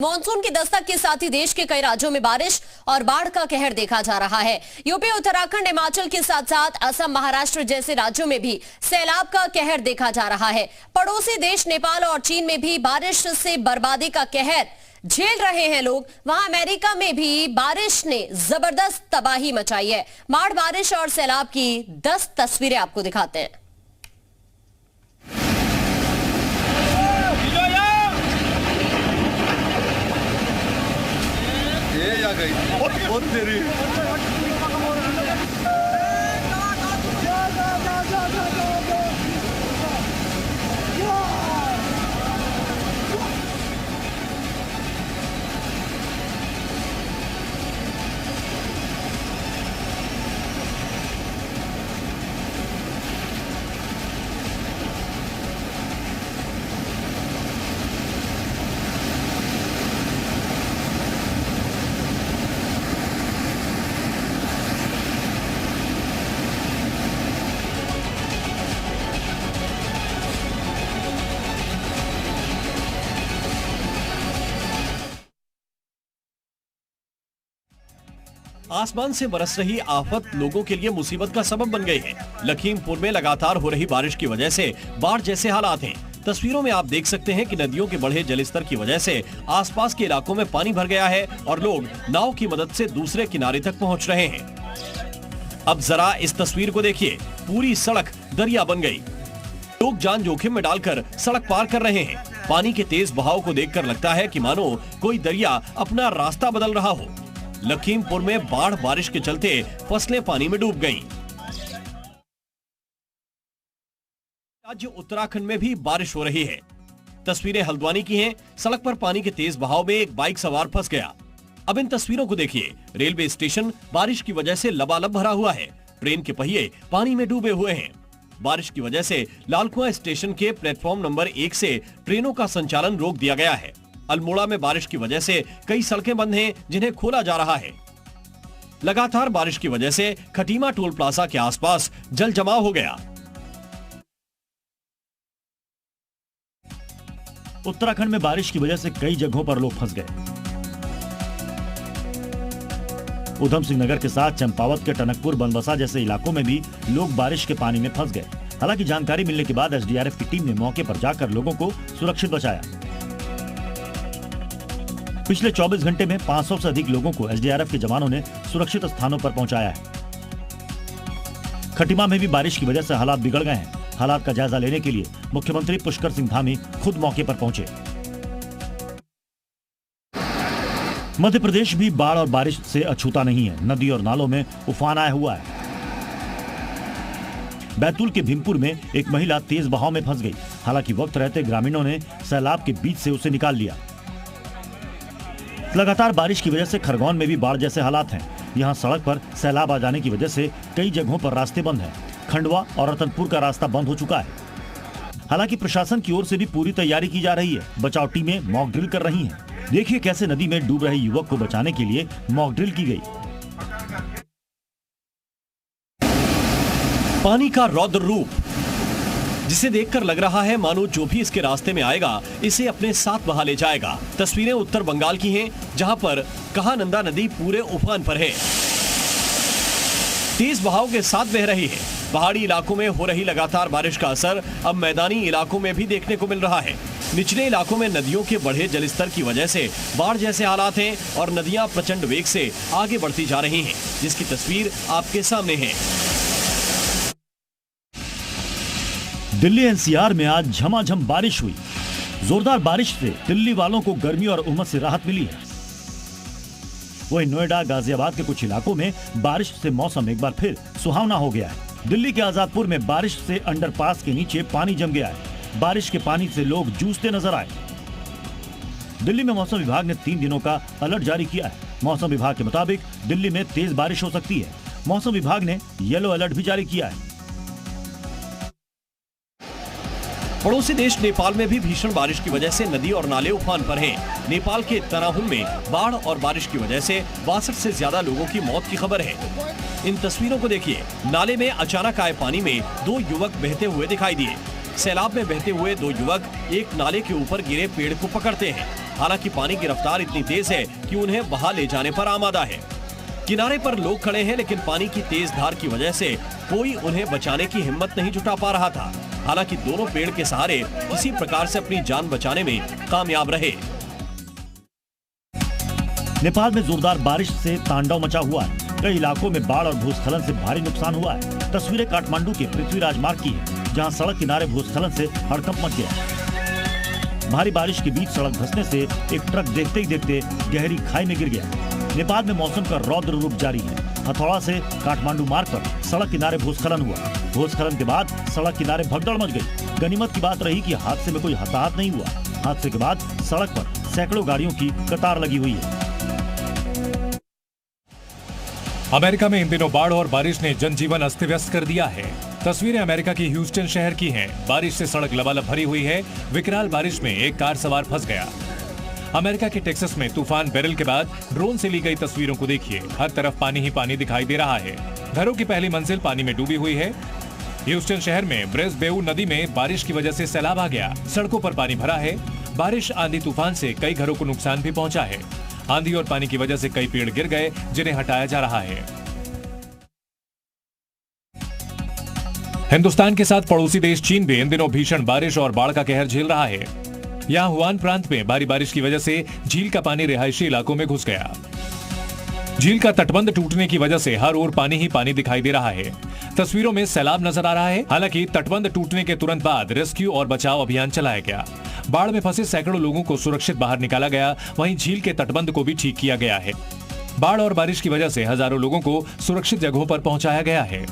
Monsoon की दस्तक के साथ ही देश के कई राज्यों में बारिश और बाढ़ का कहर देखा जा रहा है। यूपी, उत्तराखंड, हिमाचल के साथ साथ असम, महाराष्ट्र जैसे राज्यों में भी सैलाब का कहर देखा जा रहा है। पड़ोसी देश नेपाल और चीन में भी बारिश से बर्बादी का कहर झेल रहे हैं लोग। वहां अमेरिका में भी बारिश ने जबरदस्त तबाही मचाई है। बाढ़, बारिश और सैलाब की 10 तस्वीरें आपको दिखाते हैं। आ गई बहुत देरी। आसमान से बरस रही आफत लोगों के लिए मुसीबत का सबब बन गई है। लखीमपुर में लगातार हो रही बारिश की वजह से बाढ़ जैसे हालात हैं। तस्वीरों में आप देख सकते हैं कि नदियों के बढ़े जलस्तर की वजह से आसपास के इलाकों में पानी भर गया है और लोग नाव की मदद से दूसरे किनारे तक पहुंच रहे हैं। अब जरा इस तस्वीर को देखिए, पूरी सड़क दरिया बन गई। लोग जान जोखिम में डालकर सड़क पार कर रहे हैं। पानी के तेज बहाव को देखकर लगता है कि मानो कोई दरिया अपना रास्ता बदल रहा हो। लखीमपुर में बाढ़, बारिश के चलते फसलें पानी में डूब गईं। राज्य उत्तराखंड में भी बारिश हो रही है। तस्वीरें हल्द्वानी की हैं। सड़क पर पानी के तेज बहाव में एक बाइक सवार फंस गया। अब इन तस्वीरों को देखिए। रेलवे स्टेशन बारिश की वजह से लबालब भरा हुआ है। ट्रेन के पहिए पानी में डूबे हुए हैं। बारिश की वजह से लालकुआं स्टेशन के प्लेटफॉर्म नंबर 1 से ट्रेनों का संचालन रोक दिया गया है। अल्मोड़ा में बारिश की वजह से कई सड़कें बंद हैं, जिन्हें खोला जा रहा है। लगातार बारिश की वजह से खटीमा टोल प्लाजा के आसपास जल जमाव हो गया। उत्तराखंड में बारिश की वजह से कई जगहों पर लोग फंस गए। उधम सिंह नगर के साथ चंपावत के टनकपुर, बनबसा जैसे इलाकों में भी लोग बारिश के पानी में फंस गए। हालांकि जानकारी मिलने के बाद एसडीआरएफ की टीम ने मौके पर जाकर लोगों को सुरक्षित बचाया। पिछले 24 घंटे में 500 से अधिक लोगों को एसडीआरएफ के जवानों ने सुरक्षित स्थानों पर पहुंचाया है। खटीमा में भी बारिश की वजह से हालात बिगड़ गए हैं। हालात का जायजा लेने के लिए मुख्यमंत्री पुष्कर सिंह धामी खुद मौके पर पहुंचे। मध्य प्रदेश भी बाढ़ और बारिश से अछूता नहीं है। नदी और नालों में उफान आया हुआ है। बैतूल के भीमपुर में एक महिला तेज बहाव में फंस गई। हालांकि वक्त रहते ग्रामीणों ने सैलाब के बीच से उसे निकाल लिया। लगातार बारिश की वजह से खरगोन में भी बाढ़ जैसे हालात हैं। यहां सड़क पर सैलाब आ जाने की वजह से कई जगहों पर रास्ते बंद हैं। खंडवा और रतनपुर का रास्ता बंद हो चुका है। हालांकि प्रशासन की ओर से भी पूरी तैयारी की जा रही है। बचाव टीमें मॉक ड्रिल कर रही हैं। देखिए कैसे नदी में डूब रहे युवक को बचाने के लिए मॉक ड्रिल की गई। पानी का रौद्र रूप, जिसे देखकर लग रहा है मानो जो भी इसके रास्ते में आएगा इसे अपने साथ बहा ले जाएगा। तस्वीरें उत्तर बंगाल की हैं, जहां पर कहानंदा नदी पूरे उफान पर है। तेज बहाव के साथ बह रही है। पहाड़ी इलाकों में हो रही लगातार बारिश का असर अब मैदानी इलाकों में भी देखने को मिल रहा है। निचले इलाकों में नदियों के बढ़े जलस्तर की वजह से बाढ़ जैसे हालात हैं और नदियां प्रचंड वेग से आगे बढ़ती जा रही हैं, जिसकी तस्वीर आपके सामने है। दिल्ली एनसीआर में आज झमाझम बारिश हुई। जोरदार बारिश से दिल्ली वालों को गर्मी और उमस से राहत मिली है। वहीं नोएडा, गाजियाबाद के कुछ इलाकों में बारिश से मौसम एक बार फिर सुहावना हो गया है। दिल्ली के आजादपुर में बारिश से अंडरपास के नीचे पानी जम गया है। बारिश के पानी से लोग जूझते नजर आए। दिल्ली में मौसम विभाग ने 3 दिनों का अलर्ट जारी किया है। मौसम विभाग के मुताबिक दिल्ली में तेज बारिश हो सकती है। मौसम विभाग ने येलो अलर्ट भी जारी किया है। पड़ोसी देश नेपाल में भी भीषण बारिश की वजह से नदी और नाले उफान पर हैं। नेपाल के तराहुम में बाढ़ और बारिश की वजह से 62 से ज्यादा लोगों की मौत की खबर है। इन तस्वीरों को देखिए। नाले में अचानक आए पानी में 2 युवक बहते हुए दिखाई दिए। सैलाब में बहते हुए 2 युवक एक नाले के ऊपर गिरे पेड़ को पकड़ते हैं। हालांकि पानी की रफ्तार इतनी तेज है कि उन्हें बहा ले जाने पर आमादा है। किनारे पर लोग खड़े हैं, लेकिन पानी की तेज धार की वजह से कोई उन्हें बचाने की हिम्मत नहीं जुटा पा रहा था। हालांकि दोनों पेड़ के सहारे किसी प्रकार से अपनी जान बचाने में कामयाब रहे। नेपाल में जोरदार बारिश से तांडव मचा हुआ है। कई इलाकों में बाढ़ और भूस्खलन से भारी नुकसान हुआ है। तस्वीरें काठमांडू के पृथ्वीराज मार्ग की है, जहां सड़क किनारे भूस्खलन से हड़कंप मच गया। भारी बारिश के बीच सड़क धंसने से एक ट्रक देखते ही देखते गहरी खाई में गिर गया। नेपाल में मौसम का रौद्र रूप जारी है। हथौड़ा से काठमांडू मार्ग पर सड़क किनारे भूस्खलन हुआ। भूस्खलन के बाद सड़क किनारे भगदड़ मच गई। गनीमत की बात रही कि हादसे में कोई हताहत नहीं हुआ। हादसे के बाद सड़क पर सैकड़ों गाड़ियों की कतार लगी हुई है। अमेरिका में इन दिनों बाढ़ और बारिश ने जनजीवन अस्त व्यस्त कर दिया है। तस्वीरें अमेरिका की ह्यूस्टन शहर की हैं। बारिश से सड़क लबालब भरी हुई है। विकराल बारिश में एक कार सवार फंस गया। अमेरिका के टेक्सास में तूफान बेरिल के बाद ड्रोन से ली गई तस्वीरों को देखिए। हर तरफ पानी ही पानी दिखाई दे रहा है। घरों की पहली मंजिल पानी में डूबी हुई है। ह्यूस्टन शहर में ब्रेसबेउ नदी में बारिश की वजह से सैलाब आ गया। सड़कों पर पानी भरा है। बारिश आंधी तूफान से कई घरों को नुकसान भी पहुंचा है। आंधी और पानी की वजह से कई पेड़ गिर गए, जिन्हें हटाया जा रहा है। हिंदुस्तान के साथ पड़ोसी देश चीन भी इन दिनों भीषण बारिश और बाढ़ का कहर झेल रहा है। यहां हुआन प्रांत में भारी बारिश की वजह से झील का पानी रिहायशी इलाकों में घुस गया। झील का तटबंध टूटने की वजह से हर ओर पानी ही पानी दिखाई दे रहा है। तस्वीरों में सैलाब नजर आ रहा है। हालांकि तटबंध टूटने के तुरंत बाद रेस्क्यू और बचाव अभियान चलाया गया। बाढ़ में फंसे सैकड़ों लोगों को सुरक्षित बाहर निकाला गया। वहीं झील के तटबंध को भी ठीक किया गया है। बाढ़ और बारिश की वजह से हजारों लोगों को सुरक्षित जगहों पर पहुंचाया गया है।